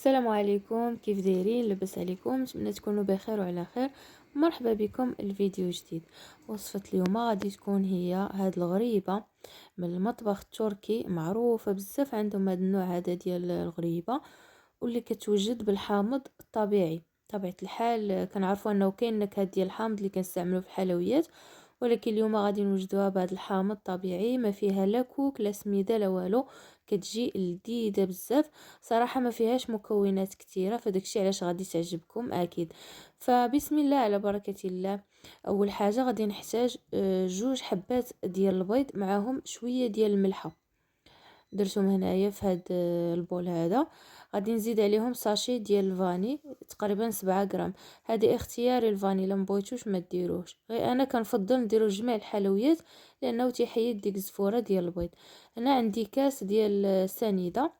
السلام عليكم، كيف دايرين؟ لاباس عليكم؟ نتمنى تكونوا بخير وعلى خير. مرحبا بكم الفيديو جديد. وصفة اليوم غادي تكون هي هاد الغريبة من المطبخ التركي، معروفة بزاف عندهم هاد النوع هذا ديال الغريبة، واللي كتوجد بالحامض الطبيعي. طبيعة الحال كنعرفوا انه كاين نكهات ديال الحامض اللي كنستعملوا في الحلويات، ولكن اليوم غادي نوجدوها بهذا الحامض الطبيعي، ما فيها لا كوك لا سميده لا والو، كتجي لذيذه بزاف. صراحه ما فيهاش مكونات كثيره، فداكشي علاش غادي تعجبكم اكيد. فبسم الله على بركه الله. اول حاجه غادي نحتاج جوج حبات ديال البيض، معاهم شويه ديال الملحه، درتهم هنايا في هاد البول هذا. غادي نزيد عليهم ساشي ديال الفاني، تقريبا 7 غرام. هذه اختياري الفاني، لما بغيتوش ما ديروش، غير انا كنفضل نديرو جميع الحلويات لانه تيحيد ديك الزفوره ديال البيض. هنا عندي كاس ديال سنيده.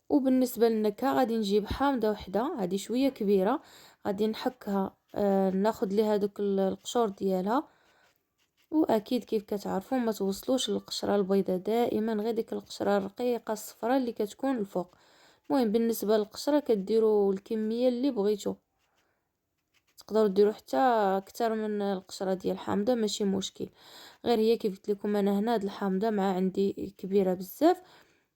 وبالنسبه للنكهه غادي نجيب حامضه وحده، هذه شويه كبيره، غادي نحكها، ناخذ ليها دوك القشور ديالها. واكيد كيف كتعرفوا ما توصلوش للقشره البيضاء، دائما غير ديك القشره الرقيقه الصفراء اللي كتكون الفوق. المهم بالنسبه للقشره كديروا الكميه اللي بغيتو، تقدروا ديروا حتى اكثر من القشره ديال الحامضه، ماشي مشكل. غير هي كيف قلت لكم انا هنا هاد الحامضه مع عندي كبيره بزاف،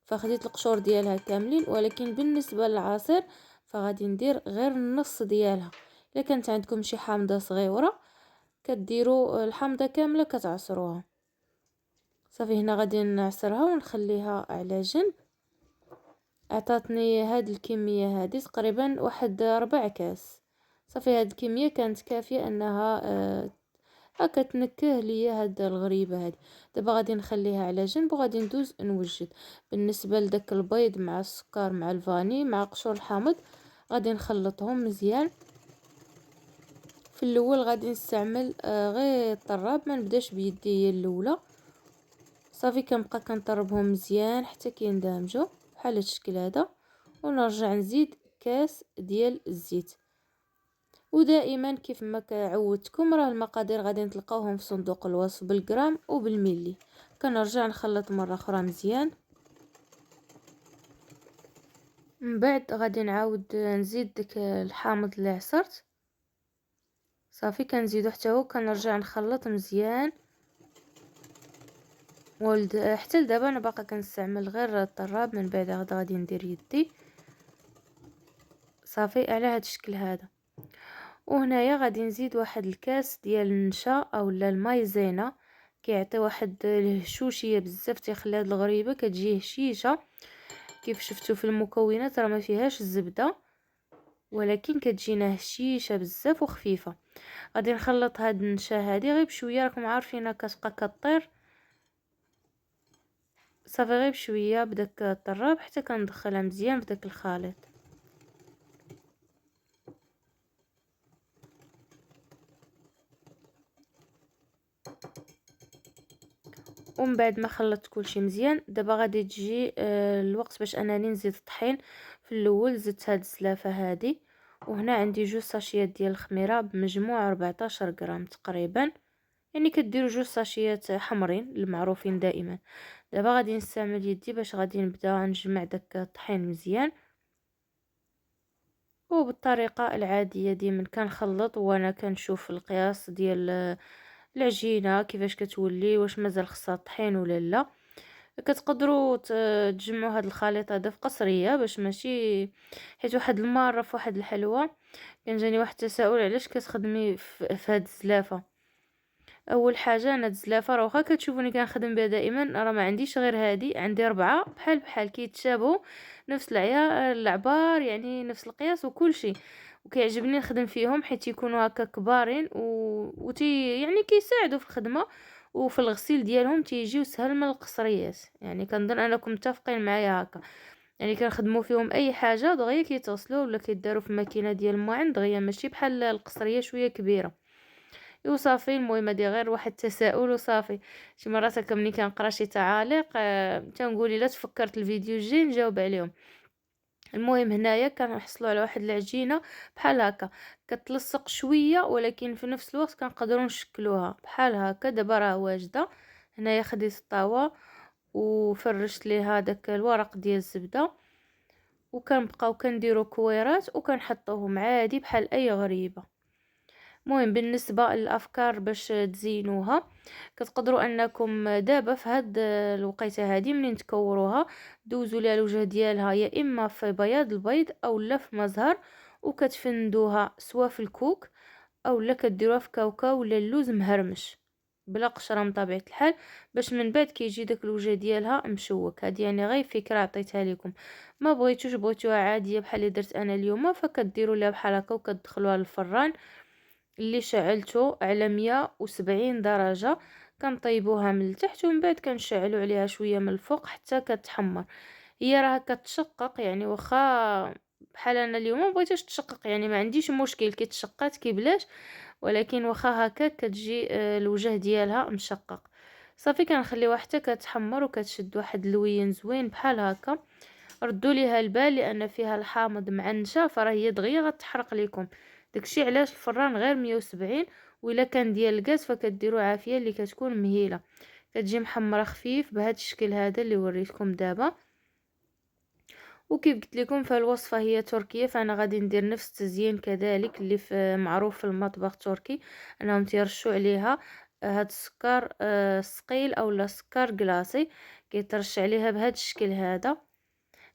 فخديت القشور ديالها كاملين. ولكن بالنسبه للعصير فغادي ندير غير النص ديالها. الا كانت عندكم شي حامضه صغيره كديروا الحامضه كامله كتعصروها. صافي هنا غادي نعصرها ونخليها على جنب. عطاتني هاد الكميه هذه تقريبا واحد 4 كاس. صافي هاد الكميه كانت كافيه انها هكا تنكه ليا هاد الغريبه هذه. دابا غادي نخليها على جنب وغادي ندوز نوجد. بالنسبه لداك البيض مع السكر مع الفاني مع قشور الحامض غادي نخلطهم مزيان. في الاول غادي نستعمل غير الطراب، ما نبداش بيدي هي الاولى. صافي كنبقى كنطربهم مزيان حتى كيندمجوا بحال هاد الشكل هذا، ونرجع نزيد كاس ديال الزيت. ودائما كيف ما عودتكم راه المقادير غادي تلقاوهم في صندوق الوصف بالغرام وبالملي. كنرجع نخلط مره اخرى مزيان. من بعد غادي نعاود نزيد داك الحامض اللي عصرت. صافي كنزيدو حتى هو، كنرجع نخلط مزيان. ولد حتى لدابا انا باقا كنستعمل غير الطراب، من بعد غادي ندير يدي. صافي على هاد الشكل هذا. وهنايا غادي نزيد واحد الكاس ديال النشا اولا المايزينا، كيعطي واحد الهشوشيه بزاف، تيخلي هاد الغريبه كتجي هشيشه. كيف شفتوا في المكونات راه ما فيهاش الزبده، ولكن كتجينا هشيشه بزاف وخفيفه. غادي نخلط هاد النشا هادي غير بشويه، راكم عارفينها كتبقى كطير. صافي غير بشويه بداك الطراب حتى كندخلها مزيان بداك الخليط. ومن بعد ما خلطت كلشي مزيان، دابا غادي تجي الوقت باش انني نزيد الطحين. في الاول زدت هاد الزلافه هادي، وهنا عندي 2 ساشيات ديال الخميره بمجموع 14 غرام تقريبا، يعني كديروا 2 ساشيات حمرين المعروفين دائما. دابا غادي نستعمل يدي باش غادي نبدا نجمع داك الطحين مزيان، وبالطريقه العاديه ديما كنخلط وانا كنشوف القياس ديال العجينه كيفاش كتولي، واش مازال خصها طحين ولا لا. كتقدروا تجمعوا هذا الخليط هذا في قصريه باش ماشي، حيت واحد المره في واحد الحلوه كان جاني واحد التساؤل علاش كتخدمي في هاد الزلافه. اول حاجه انا الزلافه راه واخا كتشوفوني كنخدم بها دائما، راه ما عنديش غير هادي، عندي 4 بحال كيتشابهوا، نفس العبار يعني نفس القياس وكل شيء. وكيعجبني نخدم فيهم حيت يكونوا هكا كبارين وتي يعني كيساعدوا في الخدمه، وفي الغسيل ديالهم تيجيو سهل من القصريات. يعني كنظن انكم متفقين معايا هكا، يعني كنخدموا فيهم اي حاجه دغيا كيتغسلوا ولا كيداروا في ماكينه ديال الموعن دغيا، ماشي بحال القصريه شويه كبيره. وصافي المهم هادي غير واحد التساؤل وصافي. شي مرات هكا ملي كنقرا شي تعاليق تنقول الا تفكرت الفيديو الجاي نجاوب عليهم. المهم هنايا كنحصلوا على واحد العجينه بحال هكا، كتلصق شويه ولكن في نفس الوقت كنقدروا نشكلوها بحال هكا. دابا راه واجده. هنايا خديت الطاوه وفرشت ليها داك الورق ديال الزبده، وكنبقاو كنديرو كويرات وكنحطوهم عادي بحال اي غريبه. المهم بالنسبه للافكار باش تزينوها، كتقدروا انكم دابا في هاد الوقيته هادي منين تكوروها دوزوا ليها الوجه ديالها يا اما في بياض البيض او لا في مزهر، وكتفندوها سوا في الكوك او لا كديروها في كاوكاو ولا اللوز مهرمش بلا قشره من طبيعه الحال، باش من بعد كيجي داك الوجه ديالها مشوك. هذه يعني غير فكره عطيتها لكم. ما بغيتوش بغيتوها عاديه بحال اللي درت انا اليوم، فكديروا ليها بحال هكا وكتدخلوها للفران اللي شعلته على 170 درجه. كنطيبوها من التحت ومن بعد كنشعلوا عليها شويه من الفوق حتى كتحمر. هي راه كتشقق يعني، واخا بحال انا اليوم ما بغيتش تشقق يعني ما عنديش مشكل كي تشقات كي بلاش، ولكن واخا هكا كتجي الوجه ديالها مشقق. صافي كنخليوها حتى كتحمر وكتشد واحد اللوين زوين بحال هكا. ردوا ليها البال لان فيها الحامض مع النشا، راه هي دغيا غتحرق لكم. داكشي علاش الفران غير 170، وإلا كان ديال الغاز فكديروا عافيه اللي كتكون مهيله. كتجي محمره خفيف بهذا الشكل هذا اللي وريتكم دابا. وكيف قلت لكم فالوصفه هي تركيه، فانا غادي ندير نفس التزيين كذلك اللي في معروف في المطبخ التركي، انهم تيرشوا عليها هاد السكر الثقيل او لا سكر كلاصي، كيترش عليها بهذا الشكل هذا.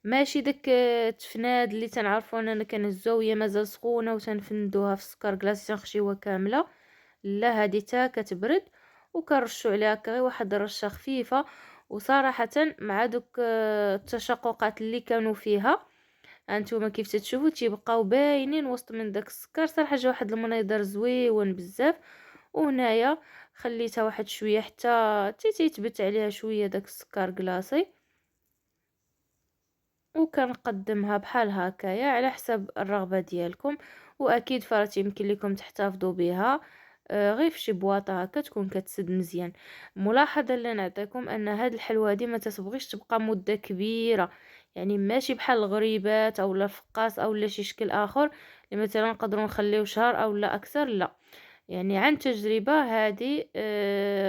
ماشي داك التفناد اللي تنعرفوا اننا كنهزوها وهي مازال سخونه وتنفندوها في السكر كلاصي تنخشيوها كامله. لا، هذه تا كتبرد وكنرشوا عليها هكا غير واحد الرشه خفيفه. وصراحه مع دوك التشققات اللي كانوا فيها، هانتوما كيف تتشوفوا تيبقاو باينين وسط من داك السكر. صراحه جا واحد المنظر زويون بزاف. وهنايا خليتها واحد شويه حتى تيتبت عليها شويه داك السكر كلاصي، وكنقدمها بحال هكايا على حسب الرغبه ديالكم. واكيد فرات يمكن لكم تحتفظوا بها غير في شي بواطه هكا تكون كتسد مزيان. ملاحظه اللي نعطيكم ان هاد الحلوه دي ما تتبغيش تبقى مده كبيره، يعني ماشي بحال الغريبات او الفقاس او لا شي شكل اخر اللي مثلا نقدروا نخليو شهر او لا اكثر. لا، يعني عن تجربة هذه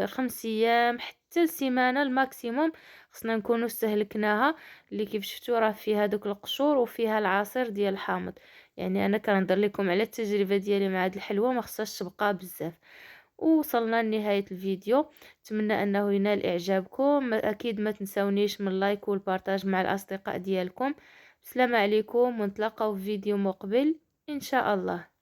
5 أيام حتى سيمانة الماكسيموم خصنا نكونوا استهلكناها. اللي كيف شفتوا راه فيها دوك القشور وفيها العصير ديال الحامض. يعني انا كنهضر لكم على التجربه ديالي مع هاد الحلوه، ما خصهاش تبقى بزاف. وصلنا لنهايه الفيديو، اتمنى انه ينال اعجابكم. اكيد ما تنسونيش من اللايك والبارتاج مع الاصدقاء ديالكم. السلام عليكم ونتلاقاو في فيديو مقبل ان شاء الله.